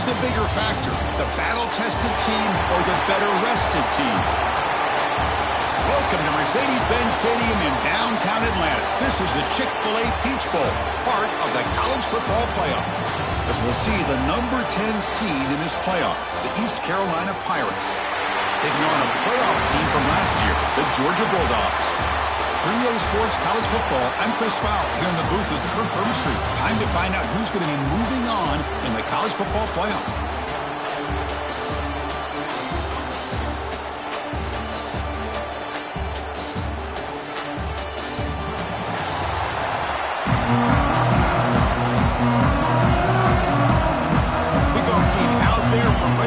the bigger factor, the battle-tested team or the better-rested team? Welcome to Mercedes-Benz Stadium in downtown Atlanta. This is the Chick-fil-A Peach Bowl, part of the college football playoff. As we'll see the number 10 seed in this playoff, the East Carolina Pirates, taking on a playoff team from last year, the Georgia Bulldogs. For EA Sports College Football, I'm Chris Fowler here in the booth with Kirk Herbstreit. Time to find out who's going to be moving on in the college football playoff.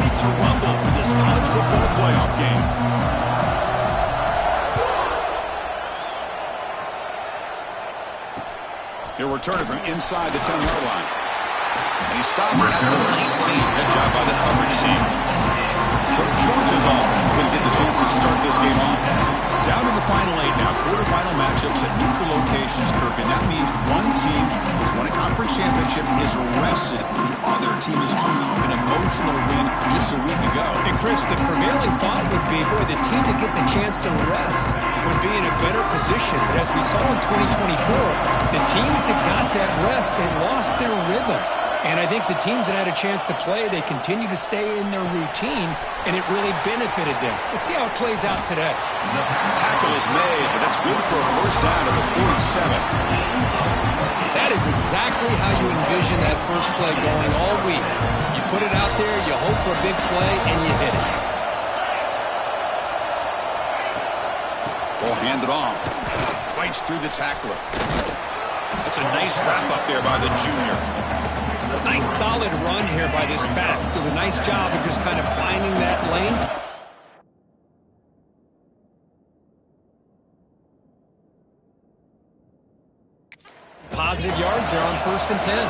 To rumble for this college football playoff game. He'll return it from inside the 10-yard line. And he stopped at the 19. Good job by the coverage team. So Georgia's offense is going to get the chance to start this game off. Down to the final 8 now. Quarterfinal matchups at neutral locations, Kirk. And that means one team which won a conference championship is rested. The other team is coming off an emotional win just a week ago. And Chris, the prevailing thought would be, boy, the team that gets a chance to rest would be in a better position. But as we saw in 2024, the teams that got that rest, they lost their rhythm. And I think the teams that had a chance to play, they continue to stay in their routine, and it really benefited them. Let's see how it plays out today. The tackle is made, but that's good for a first down at the 47. That is exactly how you envision that first play going all week. You put it out there, you hope for a big play, and you hit it. Ball handed off. Fights through the tackler. That's a nice wrap up there by the junior. Nice solid run here by this back. Did a nice job of just kind of finding that lane. Positive yards there on 1st and 10.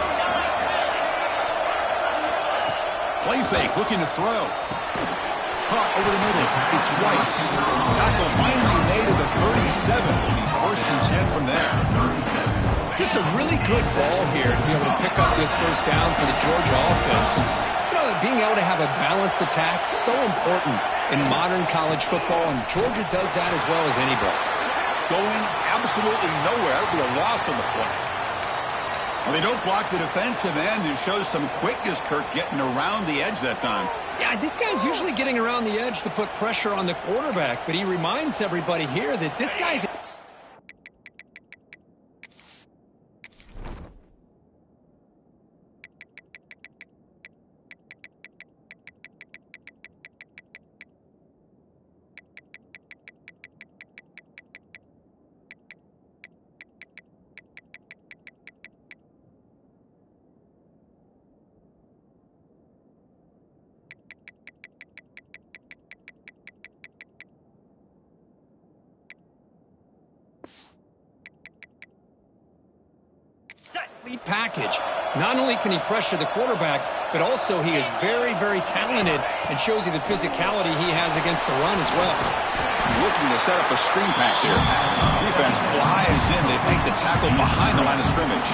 Play fake, looking to throw. Caught over the middle. It's White. Tackle finally made at the 37. Will be 1st and 10 from there. Just a really good ball here to be able to pick up this first down for the Georgia offense. And, you know, being able to have a balanced attack, so important in modern college football, and Georgia does that as well as anybody. Going absolutely nowhere. That would be a loss on the play. Well, they don't block the defensive end, who shows some quickness, Kirk, getting around the edge that time. Yeah, this guy's usually getting around the edge to put pressure on the quarterback, but he reminds everybody here that this guy's... package. Not only can he pressure the quarterback, but also he is very, very talented and shows you the physicality he has against the run as well. Looking to set up a screen pass here. Defense flies in. They make the tackle behind the line of scrimmage.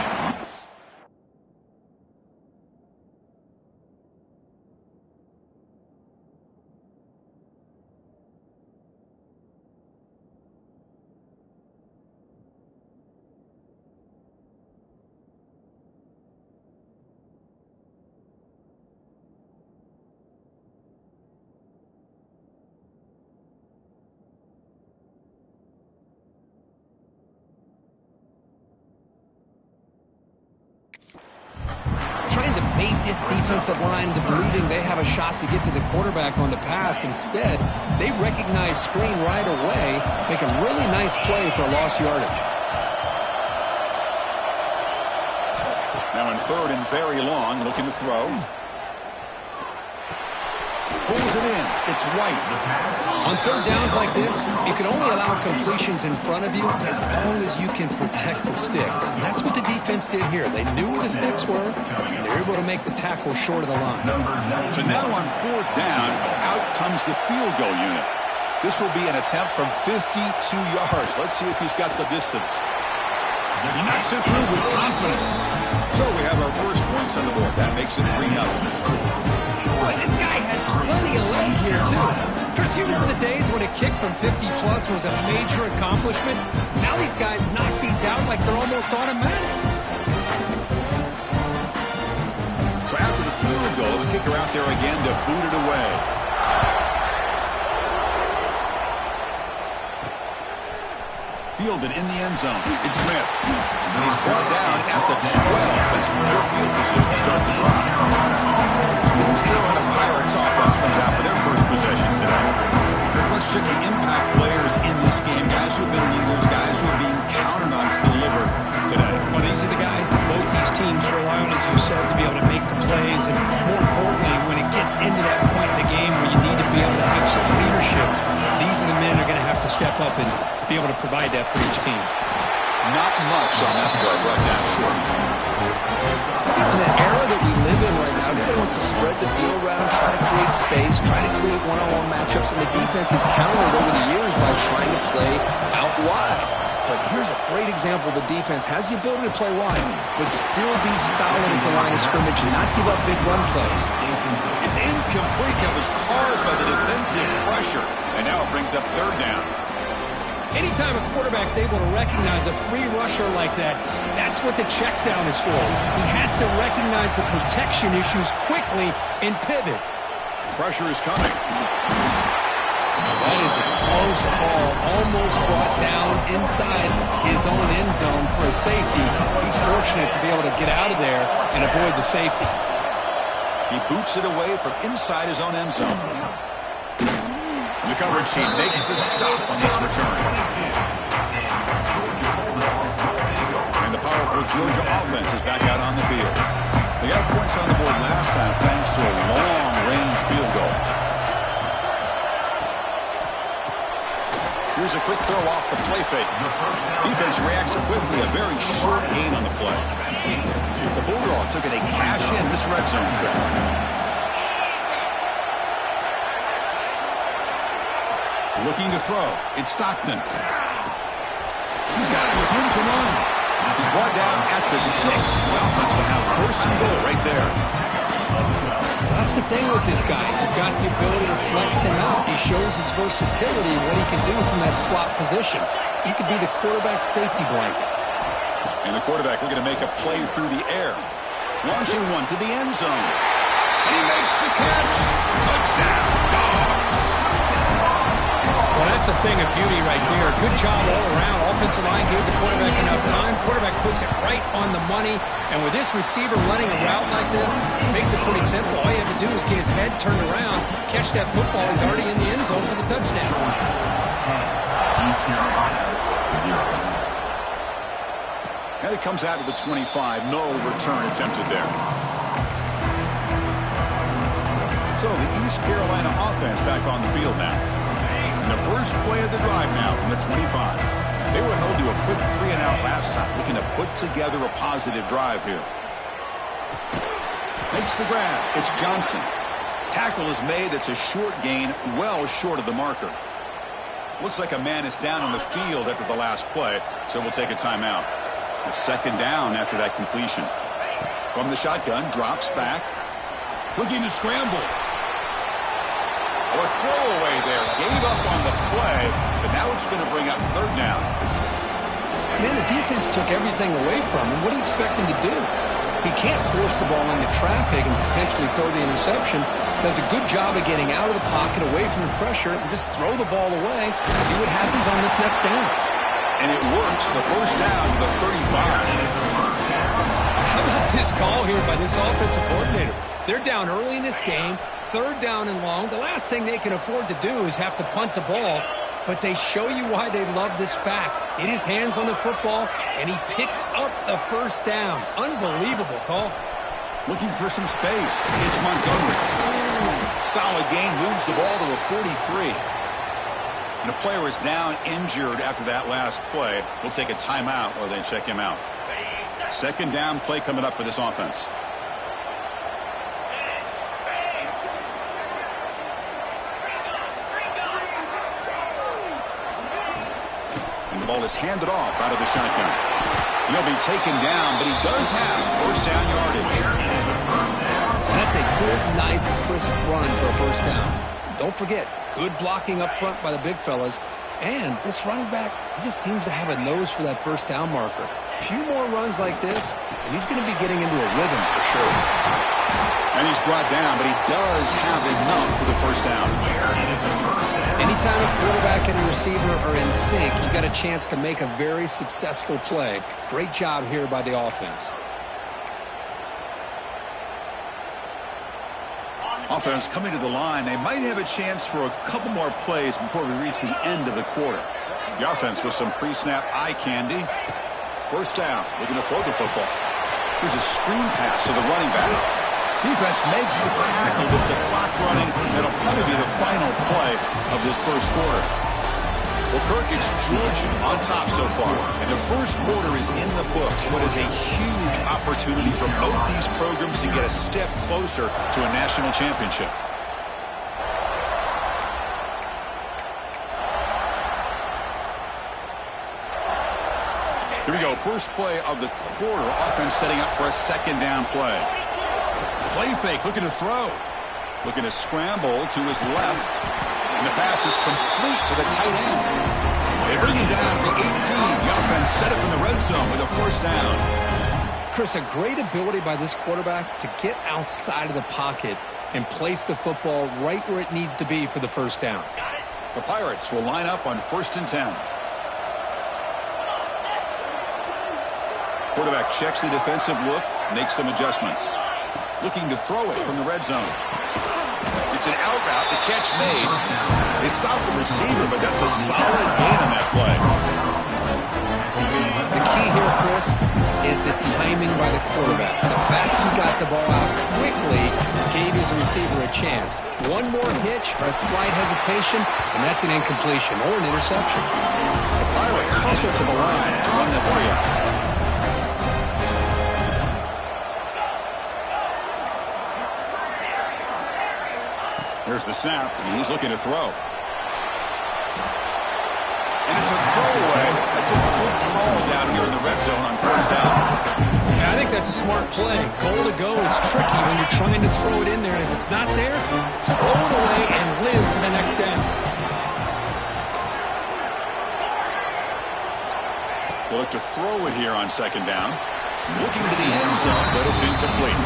This defensive line believing they have a shot to get to the quarterback on the pass. Instead, they recognize screen right away, make a really nice play for a lost yardage. Now in 3rd and very long, looking to throw. Pulls it in. It's White. On 3rd downs like this, you can only allow completions in front of you as long as you can protect the sticks. And that's what the defense did here. They knew where the sticks were, and they were able to make the tackle short of the line. So now on 4th down, out comes the field goal unit. This will be an attempt from 52 yards. Let's see if he's got the distance. He knocks it through with confidence. So we have our first points on the board. That makes it 3-0. days when a kick from 50-plus was a major accomplishment, now these guys knock these out like they're almost automatic. So after the field goal, the kicker out there again to boot it away. Fielded in the end zone. It's Smith. And he's brought down at the 12. That's poor field position to start the drive. So the East Carolina Pirates offense comes out for their first possession today. Let's check the impact players in this game. Guys who have been leaders, guys who are being counted on to deliver today. Well, these are the guys that both these teams rely on, as you said, to be able to make the plays. And more importantly, when it gets into that point in the game where you need to be able to have some leadership, these are the men who are going to have to step up and be able to provide that for each team. Not much on that play, brought down short. In the era that we live in right now, everybody wants to spread the field around, try to create space, try to create one-on-one matchups, and the defense has countered over the years by trying to play out wide. But here's a great example. The defense has the ability to play wide, but still be solid at the line of scrimmage and not give up big run plays. It's incomplete. That was caused by the defensive pressure. And now it brings up third down. Anytime a quarterback's able to recognize a free rusher like that, that's what the check down is for. He has to recognize the protection issues quickly and pivot. Pressure is coming. That is a close call. Almost brought down inside his own end zone for a safety. He's fortunate to be able to get out of there and avoid the safety. He boots it away from inside his own end zone. The coverage team makes the stop on this return. And the powerful Georgia offense is back out on the field. They got points on the board last time thanks to a long-range field goal. Here's a quick throw off the play fake. Defense reacts quickly, a very short gain on the play. The Bulldogs took it a cash in this red zone trip. Looking to throw. It's Stockton. He's got it with room to run. He's brought down at the 6. The offense will have first and goal right there. That's the thing with this guy. You've got the ability to flex him out. He shows his versatility and what he can do from that slot position. He could be the quarterback's safety blanket. And the quarterback looking to make a play through the air. Launching one to the end zone. And he makes the catch. Touchdown, Dogs. Well, that's a thing of beauty right there. Good job all around. Offensive line gave the quarterback enough time. Quarterback puts it right on the money. And with this receiver running a route like this, it makes it pretty simple. All you have to do is get his head turned around, catch that football. He's already in the end zone for the touchdown. And it comes out of the 25. No return attempted there. So the East Carolina offense back on the field now. And the first play of the drive now from the 25. They were held to a quick 3-and-out last time, looking to put together a positive drive here. Makes the grab. It's Johnson. Tackle is made. It's a short gain, well short of the marker. Looks like a man is down on the field after the last play, so we'll take a timeout. A second down after that completion. From the shotgun, drops back. Looking to scramble. Or throwaway there. Gave up on the play, but now it's going to bring up third down. Man, the defense took everything away from him. What do you expect him to do? He can't force the ball into traffic and potentially throw the interception. Does a good job of getting out of the pocket, away from the pressure, and just throw the ball away. See what happens on this next down. And it works. The first down to the 35. How about this call here by this offensive coordinator? They're down early in this game, third down and long. The last thing they can afford to do is have to punt the ball, but they show you why they love this back. Get his hands on the football, and he picks up the first down. Unbelievable call. Looking for some space. It's Montgomery. Solid gain, moves the ball to the 43. And a player is down injured after that last play. We'll take a timeout or they check him out. Second down play coming up for this offense. And the ball is handed off out of the shotgun. He'll be taken down, but he does have first down yardage. That's a good, nice, crisp run for a first down. Don't forget, Good blocking up front by the big fellas. And this running back, he just seems to have a nose for that first down marker. A few more runs like this, and he's going to be getting into a rhythm for sure. And he's brought down, but he does have enough for the first down. Anytime a quarterback and a receiver are in sync, you got a chance to make a very successful play. Great job here by the offense. Offense coming to the line. They might have a chance for a couple more plays before we reach the end of the quarter. The offense with some pre-snap eye candy. First down, looking to throw the football. Here's a screen pass to the running back. Defense makes the tackle with the clock running. That'll probably be the final play of this first quarter. Well, Kirk, it's Georgia on top so far. And the first quarter is in the books. What is a huge opportunity for both these programs to get a step closer to a national championship. Here we go. First play of the quarter. Offense setting up for a second down play. Play fake, looking to throw. Looking to scramble to his left. And the pass is complete to the tight end. They bring him down to the 18. The offense set up in the red zone with a first down. Chris, a great ability by this quarterback to get outside of the pocket and place the football right where it needs to be for the first down. The Pirates will line up on 1st and 10. Quarterback checks the defensive look, makes some adjustments. Looking to throw it from the red zone. It's an out route, the catch made. They stop the receiver, but that's a solid gain on that play. The key here, Chris, is the timing by the quarterback. The fact he got the ball out quickly gave his receiver a chance. One more hitch or a slight hesitation, and that's an incompletion or an interception. The Pirates hustle to the line to run the play out. There's the snap, and he's looking to throw. And it's a throwaway. That's a good call down here in the red zone on first down. Yeah, I think that's a smart play. Goal to go is tricky when you're trying to throw it in there. And if it's not there, throw it away and live for the next down. They look to throw it here on second down. Looking to the end zone, but it's incomplete.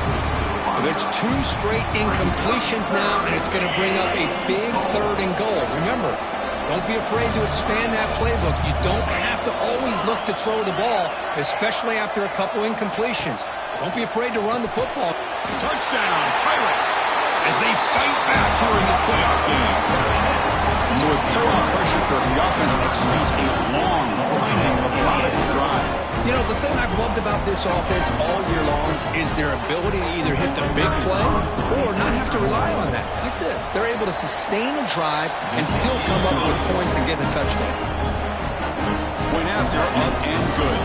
It's 2 straight incompletions now, and it's going to bring up a big 3rd and goal. Remember, don't be afraid to expand that playbook. You don't have to always look to throw the ball, especially after a couple incompletions. Don't be afraid to run the football. Touchdown, Pirates, as they fight back here in this playoff game. So with playoff pressure, the offense executes a long, grinding, methodical drive. You know, the thing I've loved about this offense all year long is their ability to either hit the big play or not have to rely on that. Like this, they're able to sustain a drive and still come up with points and get the touchdown. Went after, up and good.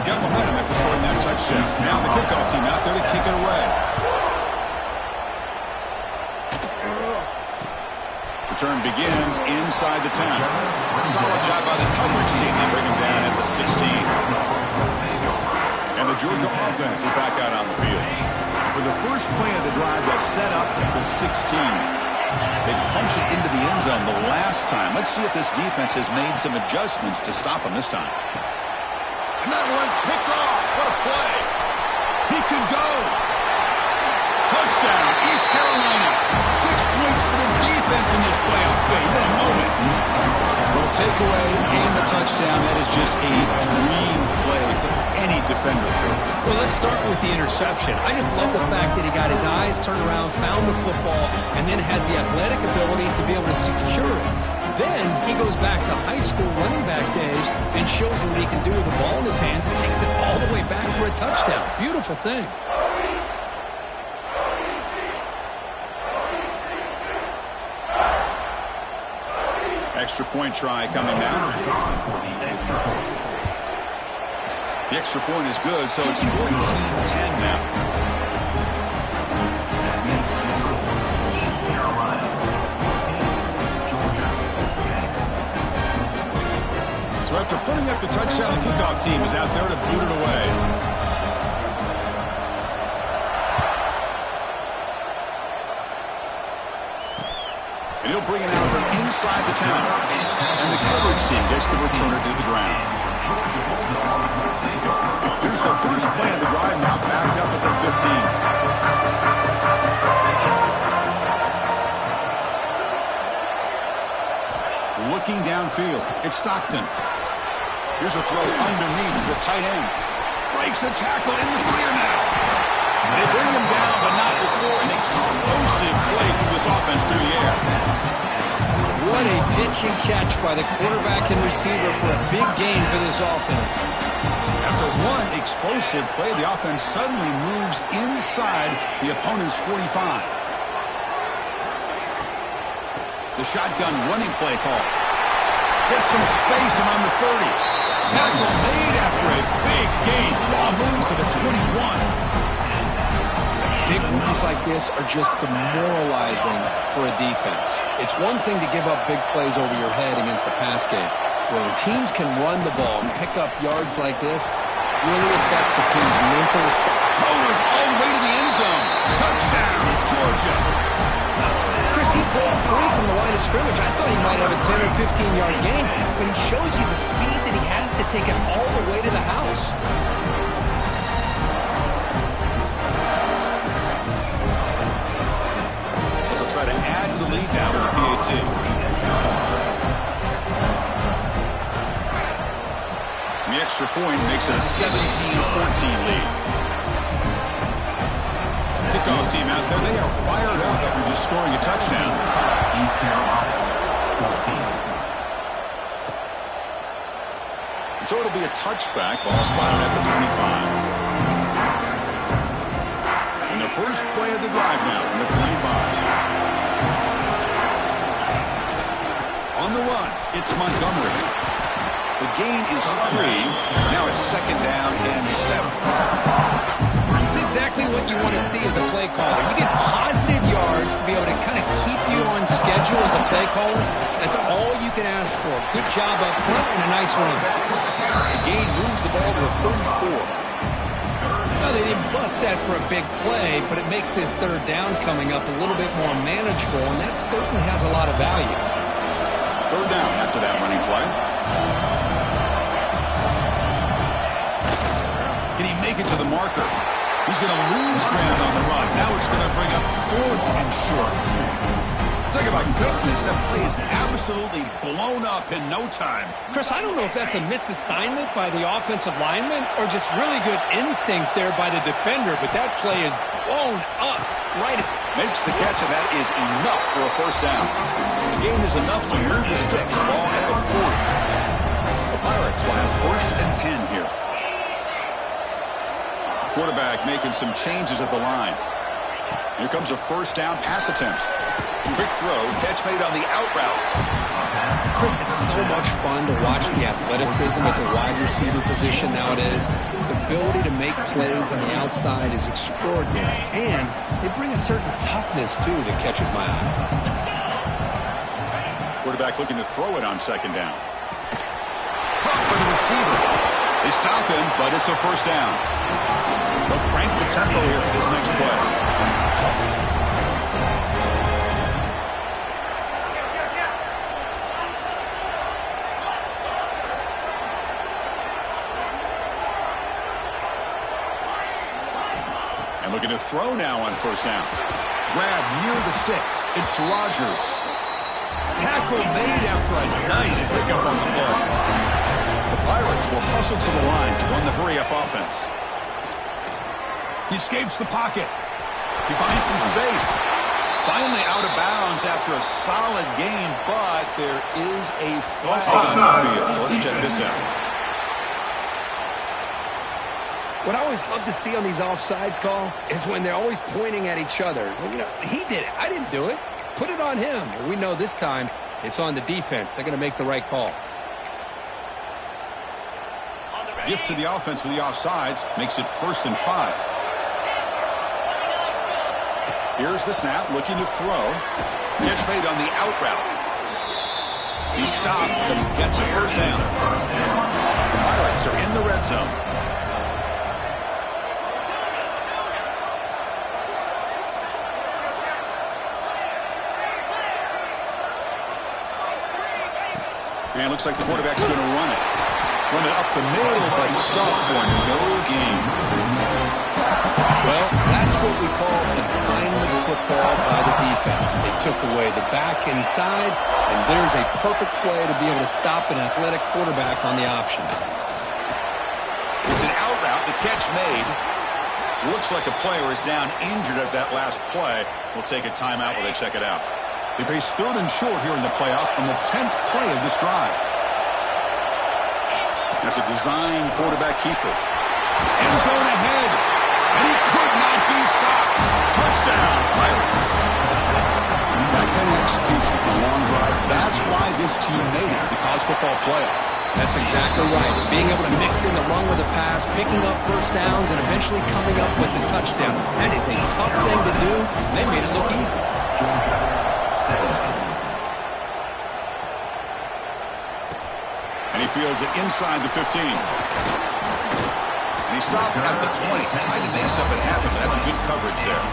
Got momentum after scoring that touchdown. Now the kickoff team out there to kick it away. Return begins inside the 10. Solid job by the coverage team. They bring him down at the 16. And the Georgia offense is back out on the field. For the first play of the drive, they'll set up at the 16. They punch it into the end zone the last time. Let's see if this defense has made some adjustments to stop them this time. And that one's picked off. What a play. He could go. Touchdown, East Carolina. 6 points for the defense in this playoff game. What a moment. Well, takeaway and the touchdown. That is just a dream play for any defender. Well, let's start with the interception. I just love the fact that he got his eyes turned around, found the football, and then has the athletic ability to be able to secure it. Then he goes back to high school running back days and shows what he can do with the ball in his hands and takes it all the way back for a touchdown. Beautiful thing. Extra point try coming now. The extra point is good, so it's 14-10 now. So after putting up the touchdown, the kickoff team is out there to boot it away. And he'll bring it out from inside the 10. And the coverage team gets the returner to the ground. Here's the first play of the drive now, backed up at the 15. Looking downfield, it's Stockton. Here's a throw underneath the tight end. Breaks a tackle in the clear now. They bring him down, but not before an explosive play through this offense through the air. What a pitch and catch by the quarterback and receiver for a big gain for this offense. After one explosive play, the offense suddenly moves inside the opponent's 45. The shotgun running play call. Gets some space around the 30. Tackle made after a big gain. Ball moves to the 21. Big runs like this are just demoralizing for a defense. It's one thing to give up big plays over your head against the pass game. When teams can run the ball and pick up yards like this, it really affects the team's mental side. Rolls all the way to the end zone. Touchdown, Georgia. Chris, he broke free from the line of scrimmage. I thought he might have a 10 or 15-yard gain, but he shows you the speed that he has to take it all the way to the house. Try to add to the lead now with the PAT. The extra point makes it a 17-14 lead. Kickoff team out there, they are fired up after just scoring a touchdown. East Carolina, 14. And so it'll be a touchback, ball spotted at the 25. And the first play of the drive now from the 25. On the run, it's Montgomery. The gain is 3. Now it's second down and 7. That's exactly what you want to see as a play caller. You get positive yards to be able to kind of keep you on schedule as a play caller. That's all you can ask for. Good job up front and a nice run. The gain moves the ball to the 34. Well, they didn't bust that for a big play, but it makes this third down coming up a little bit more manageable, and that certainly has a lot of value. Third down after that running play. Can he make it to the marker? He's going to lose ground on the run. Now it's going to bring up 4th and short. Talk about quickness. That play is absolutely blown up in no time. Chris, I don't know if that's a misassignment by the offensive lineman or just really good instincts there by the defender, but that play is blown up right. Makes the catch, and that is enough for a first down. The gain is enough to move the sticks. Ball at the 40. The Pirates will have 1st and 10 here. Quarterback making some changes at the line. Here comes a first down pass attempt. Quick throw, catch made on the out route. Chris, it's so much fun to watch the athleticism at the wide receiver position nowadays. The ability to make plays on the outside is extraordinary. And they bring a certain toughness, too, that catches my eye. Quarterback looking to throw it on second down. Caught for the receiver. They stop him, but it's a first down. They'll crank the tempo here for this next play. And looking to throw now on first down. Grab near the sticks. It's Rodgers. Tackle made after a nice pickup on the play. The Pirates will hustle to the line to run the hurry-up offense. He escapes the pocket. He finds some space. Finally out of bounds after a solid gain, but there is a flag on the field. So let's check this out. What I always love to see on these offsides call is when they're always pointing at each other. Well, you know, he did it. I didn't do it. Put it on him. Well, we know this time it's on the defense. They're going to make the right call. Gift to the offense with the offsides makes it 1st and 5. Here's the snap, looking to throw. Catch made on the out route. He stopped, but he gets a first down. The Pirates are in the red zone. And it looks like the quarterback's going to run it. Run it up the middle, but stopped for no gain. Well, that's what we call assignment football by the defense. They took away the back inside, and there's a perfect play to be able to stop an athletic quarterback on the option. It's an out route. The catch made. Looks like a player is down injured at that last play. We'll take a timeout while they check it out. They face 3rd and short here in the playoff on the 10th play of this drive. That's a design quarterback keeper. End zone ahead. And he could not be stopped. Touchdown, Pirates. That kind of execution on a long drive, that's why this team made it to the college football playoff. That's exactly right. Being able to mix in the run with the pass, picking up first downs, and eventually coming up with the touchdown. That is a tough thing to do. They made it look easy. And he fields it inside the 15. And he stopped at the 20, trying to make something happen, but that's a good coverage there.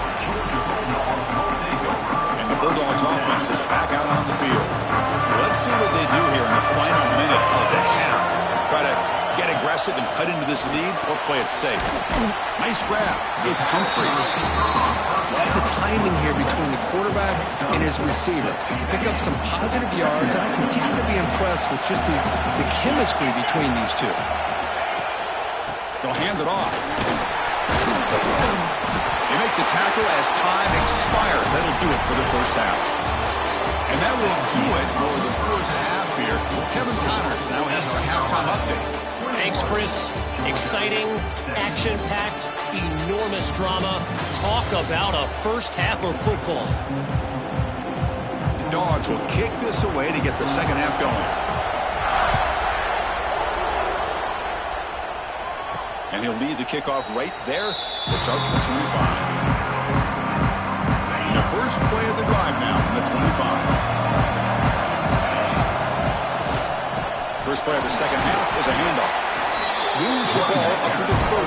And the Bulldogs offense is back out on the field. Let's see what they do here in the final minute of the half. Try to get aggressive and cut into this lead or play it safe. Nice grab. It's Humphries. Love the timing here between the quarterback and his receiver. Pick up some positive yards, and I continue to be impressed with just the chemistry between these two. They'll hand it off. They make the tackle as time expires. That'll do it for the first half. And that will do it for the first half here. Kevin Connors now has our halftime update. Thanks, Chris. Exciting, action-packed, enormous drama. Talk about a first half of football. The Dogs will kick this away to get the second half going. And he'll lead the kickoff right there to start from the 25. The first play of the drive now from the 25. First play of the second half is a handoff. Moves the ball up to the 30.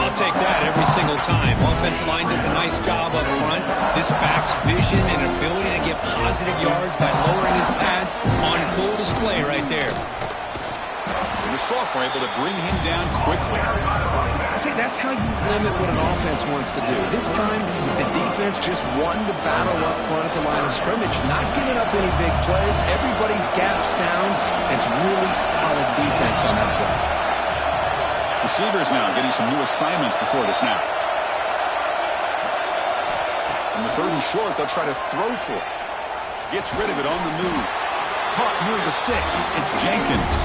I'll take that every single time. Offensive line does a nice job up front. This back's vision and ability to get positive yards by lowering his pads on full display right there. And the sophomore able to bring him down quickly. I say that's how you limit what an offense wants to do. This time, the defense just won the battle up front at the line of scrimmage, not giving up any big plays. Everybody's gap sound. It's really solid defense on that play. Receivers now getting some new assignments before the snap. On the 3rd and short, they'll try to throw for it. Gets rid of it on the move. Caught near the sticks. It's Jenkins.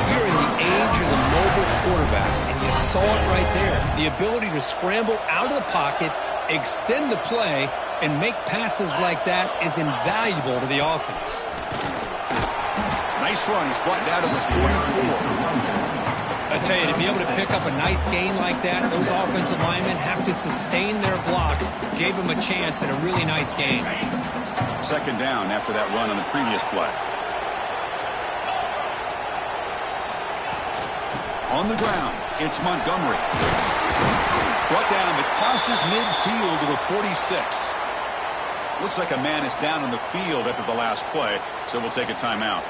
You're in the age of the mobile quarterback, and you saw it right there. The ability to scramble out of the pocket, extend the play, and make passes like that is invaluable to the offense. Nice run. He's brought down to the 44. I tell you, to be able to pick up a nice gain like that, those offensive linemen have to sustain their blocks. Gave him a chance at a really nice gain. Second down after that run on the previous play. On the ground, it's Montgomery. Brought down, but crosses midfield to the 46. Looks like a man is down on the field after the last play, so we'll take a timeout.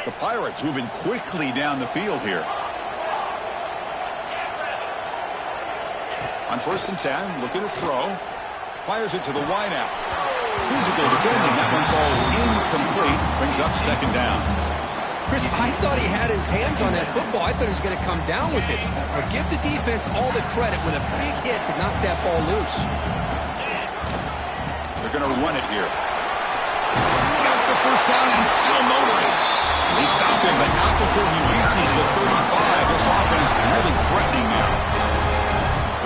The Pirates moving quickly down the field here. On 1st and 10, looking to throw. Fires it to the wideout. Physical defending. That one falls incomplete. Brings up second down. Chris, I thought he had his hands on that football. I thought he was going to come down with it. But give the defense all the credit with a big hit to knock that ball loose. They're going to run it here. Got the first down and still motoring. They stop him, but not before he reaches the 35. This offense really threatening now.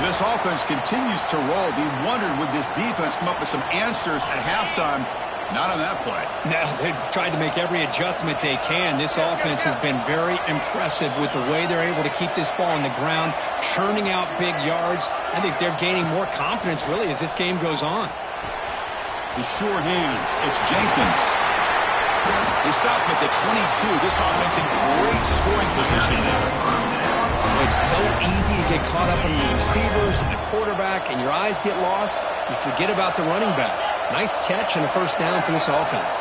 This offense continues to roll. We wondered, would this defense come up with some answers at halftime? Not on that play. Now, they've tried to make every adjustment they can. This offense has been very impressive with the way they're able to keep this ball on the ground, churning out big yards. I think they're gaining more confidence, really, as this game goes on. The sure hands. It's Jenkins. They stop him at the 22. This offense in great scoring position now. It's so easy to get caught up in the receivers and the quarterback, and your eyes get lost. You forget about the running back. Nice catch and a first down for this offense.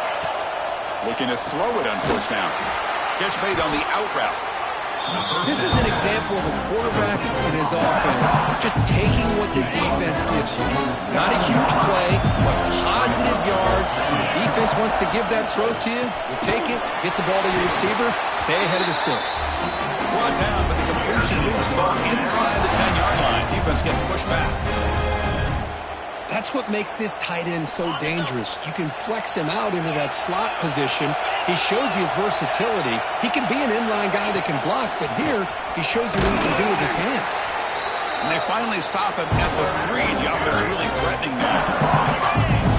Looking to throw it on first down. Catch made on the out route. This is an example of a quarterback in his offense just taking what the defense gives you. Not a huge play, but positive yards. The defense wants to give that throw to you. You take it, get the ball to your receiver, stay ahead of the sticks. Brought down, but the completion moves the ball inside the 10-yard line. Defense getting pushed back. That's what makes this tight end so dangerous. You can flex him out into that slot position. He shows you his versatility. He can be an inline guy that can block, but here he shows you what he can do with his hands. And they finally stop him at the 3. The offense really threatening now.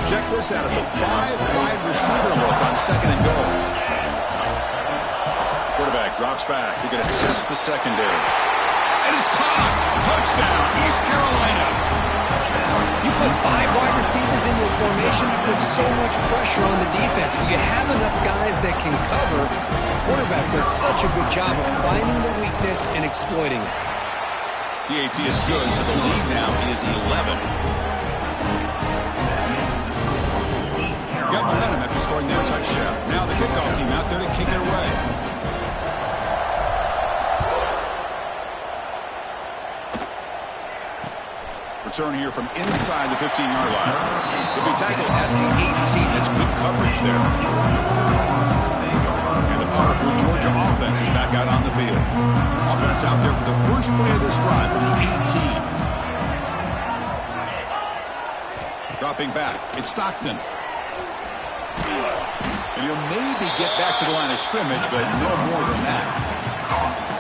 Check this out. It's a 5-wide receiver look on second and goal. Quarterback drops back. They're going to test the secondary. And it's caught. Touchdown, East Carolina. You put 5 wide receivers into a formation, you put so much pressure on the defense. You have enough guys that can cover. The quarterback does such a good job of finding the weakness and exploiting it. PAT is good, so the lead now is 11. Got momentum after scoring that touchdown. Now the kickoff team out there to kick it away. Return here from inside the 15-yard line. He'll be tackled at the 18. That's good coverage there. And the powerful Georgia offense is back out on the field. Offense out there for the first play of this drive from the 18. Dropping back, it's Stockton. And he'll maybe get back to the line of scrimmage, but no more than that.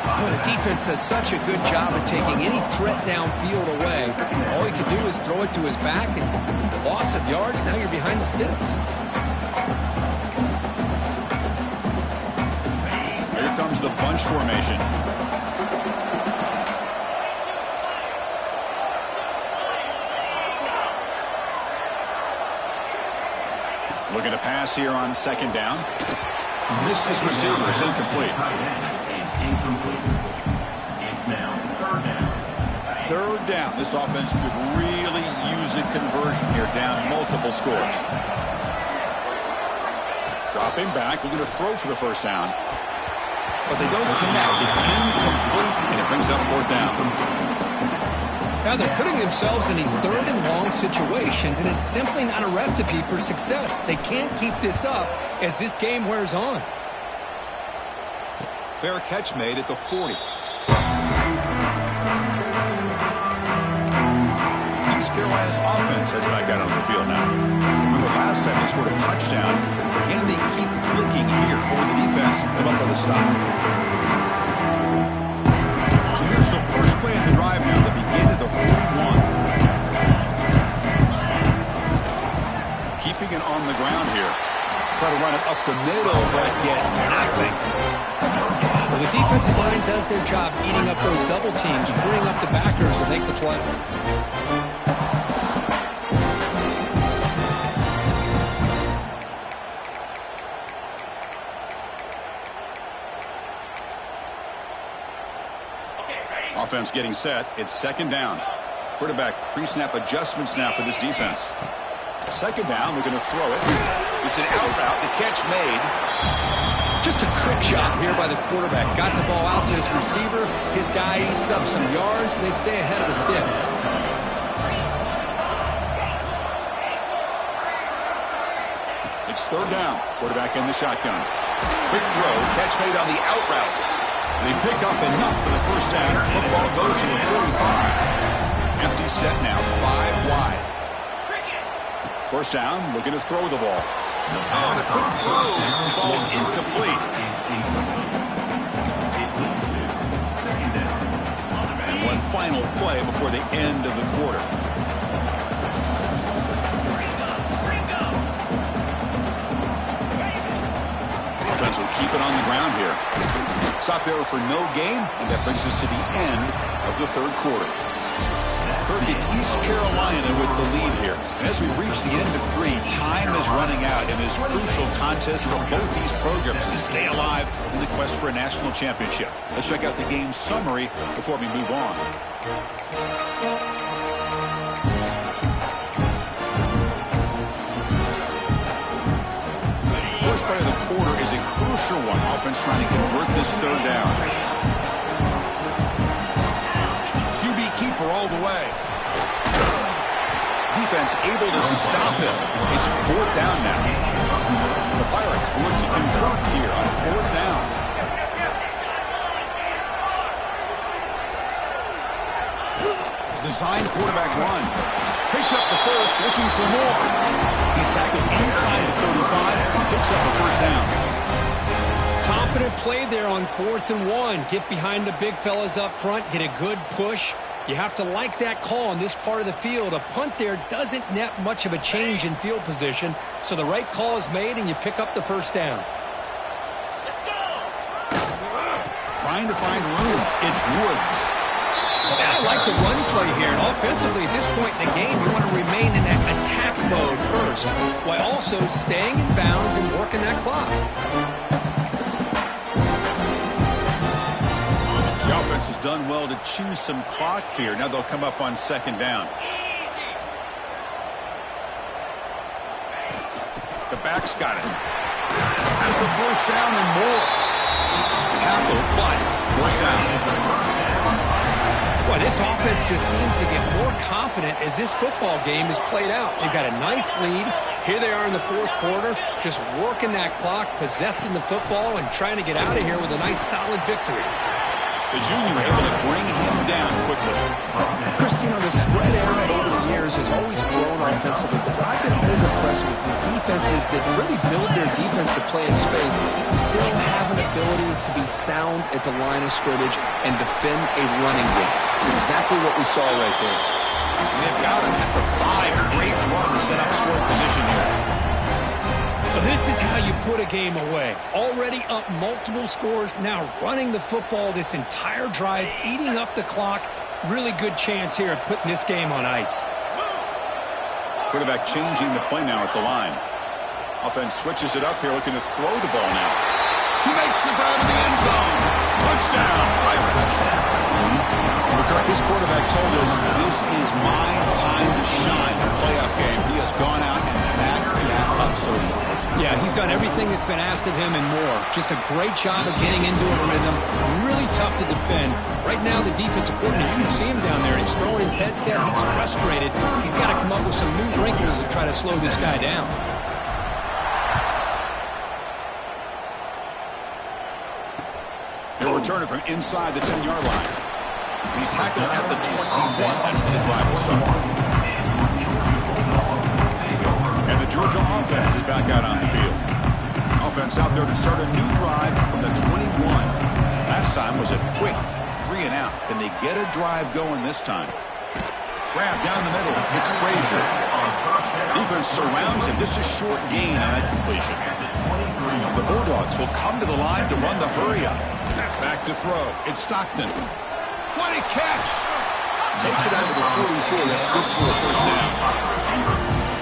Boy, the defense does such a good job of taking any threat downfield away. All he could do is throw it to his back, and loss of yards, now you're behind the sticks. Here comes the bunch formation. Looking to pass here on second down. Missed his receiver. It's incomplete. It's now third down. Third down. This offense could really use a conversion here, down multiple scores. Dropping back, looking to throw for the first down. But they don't connect. It's incomplete, and it brings up fourth down. Now they're putting themselves in these third and long situations, and it's simply not a recipe for success. They can't keep this up as this game wears on. Fair catch made at the 40. East Carolina's offense heads back out on the field now. Remember last time they scored a touchdown. Can they keep clicking here over the defense and up on the stop? So here's the first play of the drive now, the beginning of the 41. Keeping it on the ground here. Try to run it up the middle, but get nothing. Well, the defensive line does their job eating up those double teams, freeing up the backers to make the play. Offense getting set. It's second down. Quarterback pre-snap adjustments now for this defense. Second down, we're going to throw it. It's an out route. The catch made. Just a quick shot here by the quarterback. Got the ball out to his receiver. His guy eats up some yards, and they stay ahead of the sticks. It's third down. Quarterback in the shotgun. Quick throw. Catch made on the out route. They pick up enough for the first down. The ball goes to the 45. Empty set now. 5 wide. First down. Looking to throw the ball. Oh, the quick throw falls incomplete. And one final play before the end of the quarter. offense will keep it on the ground here. Stop there for no gain, and that brings us to the end of the third quarter. Kirk, it's East Carolina with the lead here. And as we reach the end of 3, time is running out in this crucial contest for both these programs to stay alive in the quest for a national championship. Let's check out the game summary before we move on. First part of the quarter is a crucial one. Offense trying to convert this third down. QB keeper all the way. Defense able to stop him. It's 4th down now. The Pirates will look to convert here on 4th down. Design quarterback run. Picks up the first, looking for more. He's tackled inside the 35. Picks up a first down. Confident play there on 4th and 1. Get behind the big fellas up front. Get a good push. You have to like that call on this part of the field. A punt there doesn't net much of a change in field position, so the right call is made and you pick up the first down. Let's go. Trying to find room. It's Woods. I like the run play here, and offensively at this point in the game, you want to remain in that attack mode first, while also staying in bounds and working that clock. The offense has done well to choose some clock here. Now they'll come up on 2nd down. The back's got it. Has the first down and more. Tackle, but first down. Boy, this offense just seems to get more confident as this football game is played out. They've got a nice lead. Here they are in the 4th quarter, just working that clock, possessing the football, and trying to get out of here with a nice, solid victory. The junior able to bring him down quickly. Chris, the spread era over the years has always grown offensively, but what I've been always impressed with defenses that really build their defense to play in space still have an ability to be sound at the line of scrimmage and defend a running game. It's exactly what we saw right there. They've got him at the 5. Great run to set up scoring position here. This is how you put a game away. Already up multiple scores, now running the football this entire drive, eating up the clock. Really good chance here of putting this game on ice. Quarterback changing the play now at the line. Offense switches it up here, looking to throw the ball now. He makes the grab in the end zone. Touchdown, Pirates. McCarthy, this quarterback told us this is my time to shine in the playoff game. He has gone out and backed that up so far. Yeah, he's done everything that's been asked of him and more. Just a great job of getting into a rhythm. Really tough to defend. Right now, the defensive coordinator, you can see him down there. He's throwing his headset. He's frustrated. He's got to come up with some new wrinkles to try to slow this guy down. He'll return it from inside the 10-yard line. He's tackled at the 21. That's where the drive will start. And the Georgia offense is back out on the field. Offense out there to start a new drive from the 21. Last time was a quick 3 and out. Can they get a drive going this time? Grab down the middle. It's Frazier. Defense surrounds him. Just a short gain on that completion. The Bulldogs will come to the line to run the hurry up. Back to throw. It's Stockton. What a catch! Takes it out to the 44. That's good for a first down.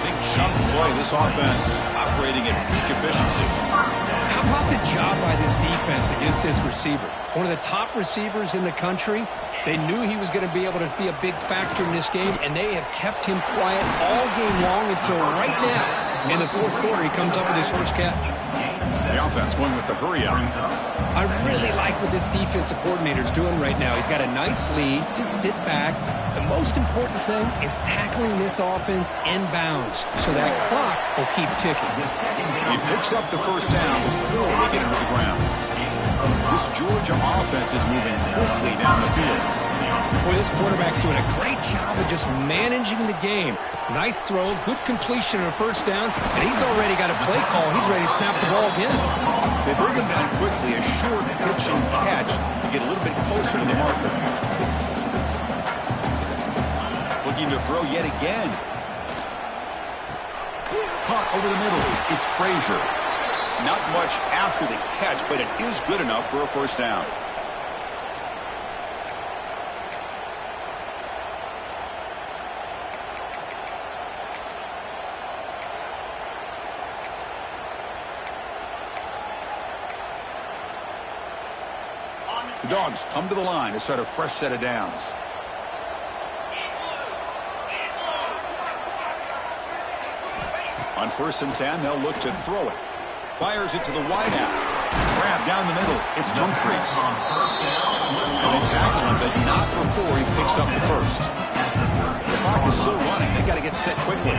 Big chunk play. This offense operating at peak efficiency. How about the job by this defense against this receiver? One of the top receivers in the country. They knew he was going to be able to be a big factor in this game, and they have kept him quiet all game long until right now. In the 4th quarter, he comes up with his first catch. The offense going with the hurry up. I really like what this defensive coordinator is doing right now. He's got a nice lead. Just sit back. The most important thing is tackling this offense in bounds so that clock will keep ticking. He picks up the first down before they get him to the ground. This Georgia offense is moving quickly down the field. Boy, this quarterback's doing a great job of just managing the game. Nice throw, good completion on a first down, and he's already got a play call. He's ready to snap the ball again. They bring him down quickly, a short pitch and catch to get a little bit closer to the marker. Looking to throw yet again. Caught over the middle. It's Frazier. Not much after the catch, but it is good enough for a first down. The Dogs come to the line to start a fresh set of downs. On 1st and 10, they'll look to throw it. Fires it to the wide out. Grab down the middle. It's Dumfries. And they tackle him, but not before he picks up the first. The clock is still running. They got to get set quickly.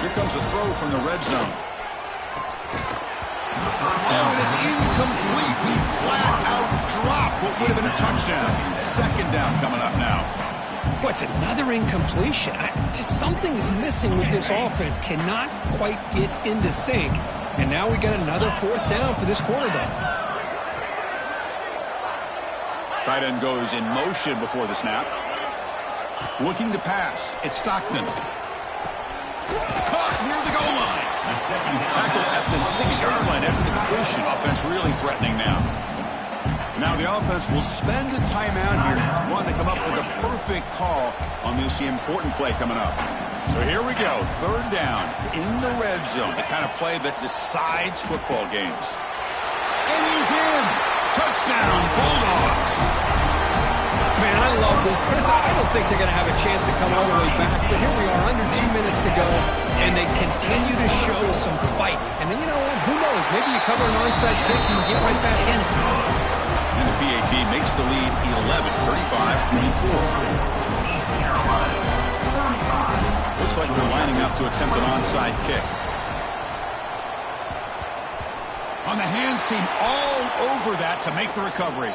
Here comes a throw from the red zone. And it's incomplete. He flat out dropped what would have been a touchdown. Second down coming up now. But it's another incompletion. Just something is missing with this offense. Cannot quite get into sync. And now we got another 4th down for this quarterback. Tight end goes in motion before the snap. Looking to pass. It's Stockton. Caught near the goal line. Tackle at the 6-yard line after the completion. Offense really threatening now. Now the offense will spend a timeout here. Want to come up with a perfect call on this important play coming up. So here we go. 3rd down in the red zone. The kind of play that decides football games. And he's in. Touchdown, Bulldogs. Man, I love this. Chris, I don't think they're going to have a chance to come all the way back. But here we are, under 2 minutes to go. And they continue to show some fight. And then you know what? Who knows? Maybe you cover an onside kick and you get right back in it. And the PAT makes the lead 11, 35-24. Looks like they're lining up to attempt an onside kick. On the hands team, all over that to make the recovery.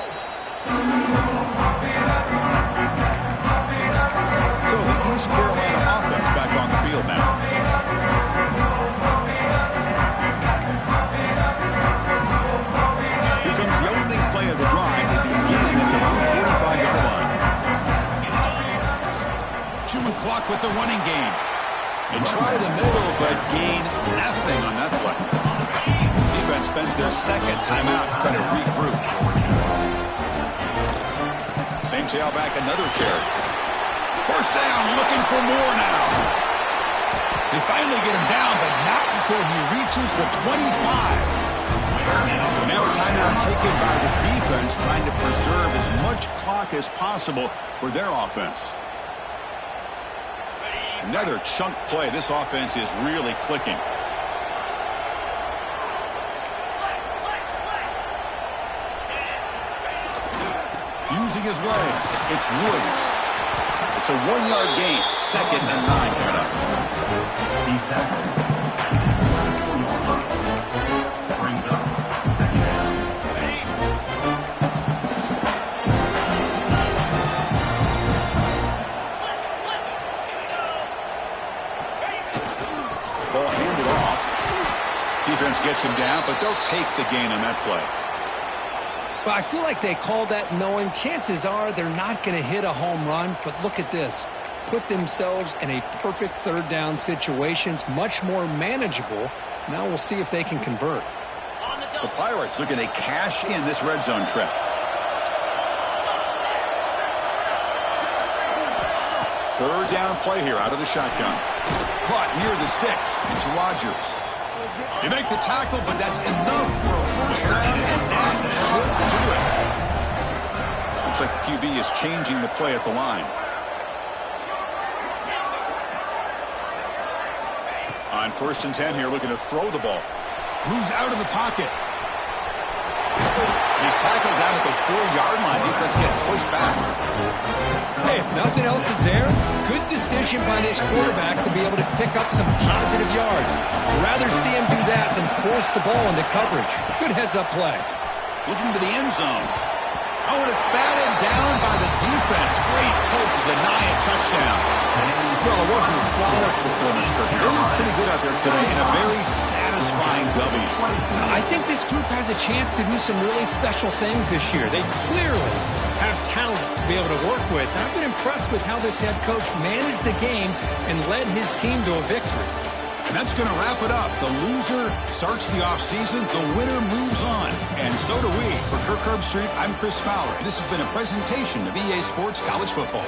So the East Carolina offense back on the field now. Here comes the opening play of the drive. They begin at the 45-yard line. Chewing clock with the running game. They try the middle, but gain nothing on that play. Defense spends their second timeout to try to regroup. Same tailback, another carry. First down, looking for more now. They finally get him down, but not before he reaches the 25. And now a timeout taken by the defense, trying to preserve as much clock as possible for their offense. Another chunk play. This offense is really clicking. Using his legs, it's Woods. It's a 1-yard gain. 2nd and 9 coming up. He's tackled. Brings up 2nd down. Ball handed off. Defense gets him down, but they'll take the gain on that play. Well, I feel like they called that knowing chances are they're not going to hit a home run. But look at this. Put themselves in a perfect 3rd down situation. It's much more manageable. Now we'll see if they can convert. The Pirates looking to cash in this red zone trip. Third down play here out of the shotgun. Caught near the sticks. It's Rodgers. They make the tackle, but that's enough for a first down, and that should do it. Looks like the QB is changing the play at the line. On 1st and 10 here, looking to throw the ball. Moves out of the pocket. He's tackled down at the 4-yard line. Defense getting pushed back. Hey, if nothing else is there, good decision by this quarterback to be able to pick up some positive yards. Rather see him do that than force the ball into coverage. Good heads-up play. Looking to the end zone. Oh, and it's batted down by the defense. Great pull to deny a touchdown. Well, it wasn't a flawless performance, Kirk. It was pretty good out there today in a very satisfying W. I think this group has a chance to do some really special things this year. They clearly have talent to be able to work with. I've been impressed with how this head coach managed the game and led his team to a victory. And that's going to wrap it up. The loser starts the offseason. The winner moves on. And so do we. For Kirk Herbstreit, I'm Chris Fowler. This has been a presentation of EA Sports College Football.